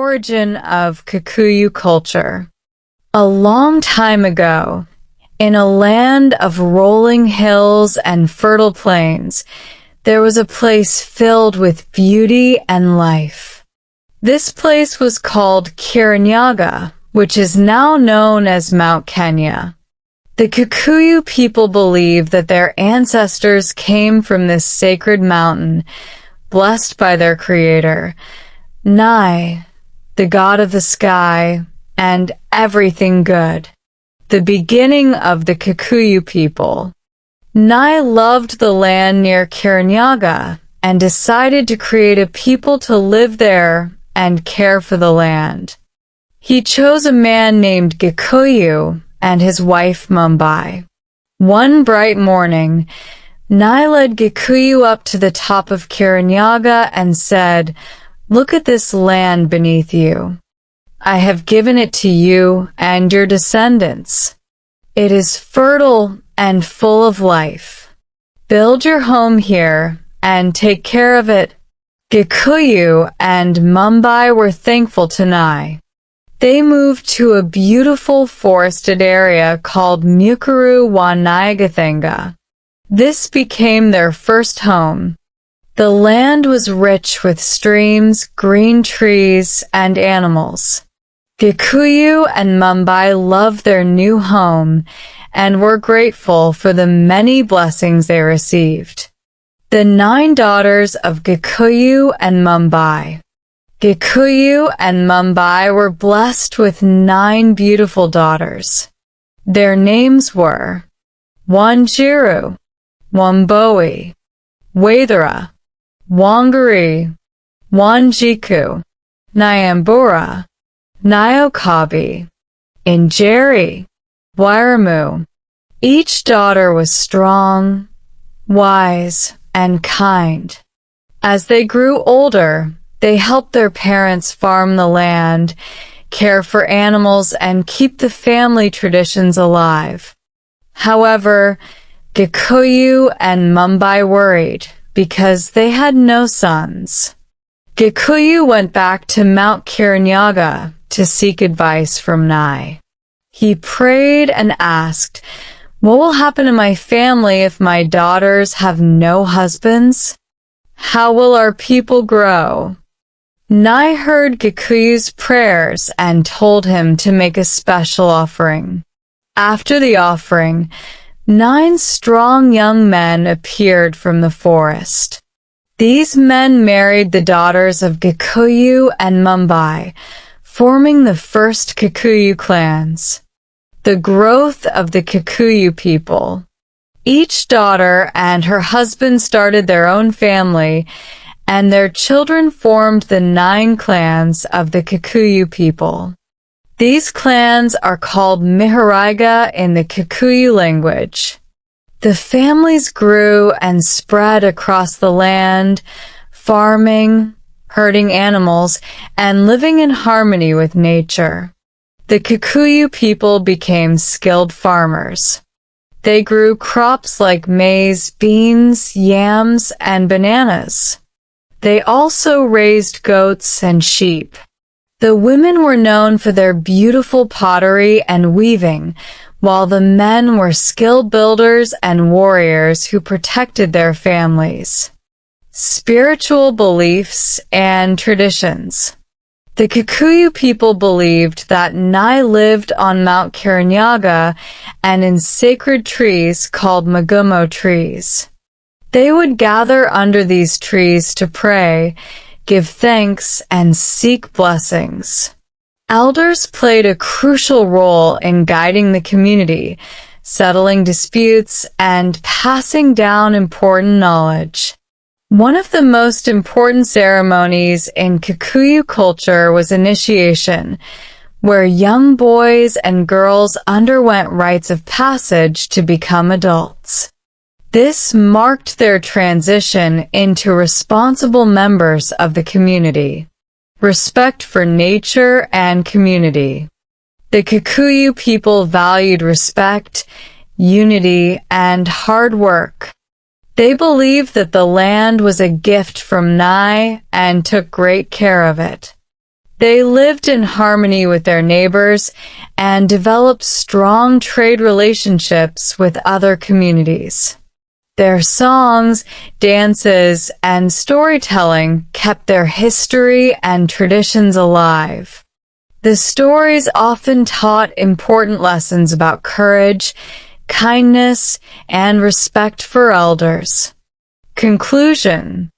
Origin of Kikuyu culture. A long time ago, in a land of rolling hills and fertile plains, there was a place filled with beauty and life. This place was called Kirinyaga, which is now known as Mount Kenya. The Kikuyu people believe that their ancestors came from this sacred mountain, blessed by their creator, Nai, the god of the sky, and everything good, the beginning of the Kikuyu people. Nai loved the land near Kirinyaga and decided to create a people to live there and care for the land. He chose a man named Agikuyu and his wife Mumbai. One bright morning, Nai led Agikuyu up to the top of Kirinyaga and said, "Look at this land beneath you. I have given it to you and your descendants. It is fertile and full of life. Build your home here and take care of it." Agikuyu and Mumbai were thankful to Nai. They moved to a beautiful forested area called Mukuru wa Nyagathanga. This became their first home. The land was rich with streams, green trees, and animals. Agikuyu and Mumbai loved their new home and were grateful for the many blessings they received. The 9 daughters of Agikuyu and Mumbai. Agikuyu and Mumbai were blessed with 9 beautiful daughters. Their names were Wanjiru, Wamboi, Waithera, Wangari, Wanjiku, Nyambura, Nyokabi, Injeri, Wairamu. Each daughter was strong, wise, and kind. As they grew older, they helped their parents farm the land, care for animals, and keep the family traditions alive. However, Agikuyu and Mumbai worried because they had no sons. Agikuyu went back to Mount Kirinyaga to seek advice from Nai. He prayed and asked, "What will happen to my family if my daughters have no husbands? How will our people grow?" Nai heard Agikuyu's prayers and told him to make a special offering. After the offering, 9 strong young men appeared from the forest. These men married the daughters of Agikuyu and Mumbai, forming the first Kikuyu clans. The growth of the Kikuyu people. Each daughter and her husband started their own family, and their children formed the 9 clans of the Kikuyu people. These clans are called Mihariga in the Kikuyu language. The families grew and spread across the land, farming, herding animals, and living in harmony with nature. The Kikuyu people became skilled farmers. They grew crops like maize, beans, yams, and bananas. They also raised goats and sheep. The women were known for their beautiful pottery and weaving, while the men were skilled builders and warriors who protected their families. Spiritual beliefs and traditions. The Kikuyu people believed that Nai lived on Mount Kirinyaga and in sacred trees called magumo trees. They would gather under these trees to pray, give thanks, and seek blessings. Elders played a crucial role in guiding the community, settling disputes, and passing down important knowledge. One of the most important ceremonies in Kikuyu culture was initiation, where young boys and girls underwent rites of passage to become adults. This marked their transition into responsible members of the community. Respect for nature and community. The Kikuyu people valued respect, unity, and hard work. They believed that the land was a gift from Nai and took great care of it. They lived in harmony with their neighbors and developed strong trade relationships with other communities. Their songs, dances, and storytelling kept their history and traditions alive. The stories often taught important lessons about courage, kindness, and respect for elders. Conclusion: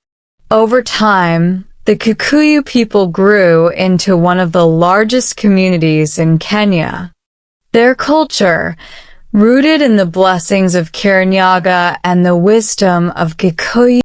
over time, the Kikuyu people grew into one of the largest communities in Kenya. Their culture, rooted in the blessings of Kirinyaga and the wisdom of Agikuyu,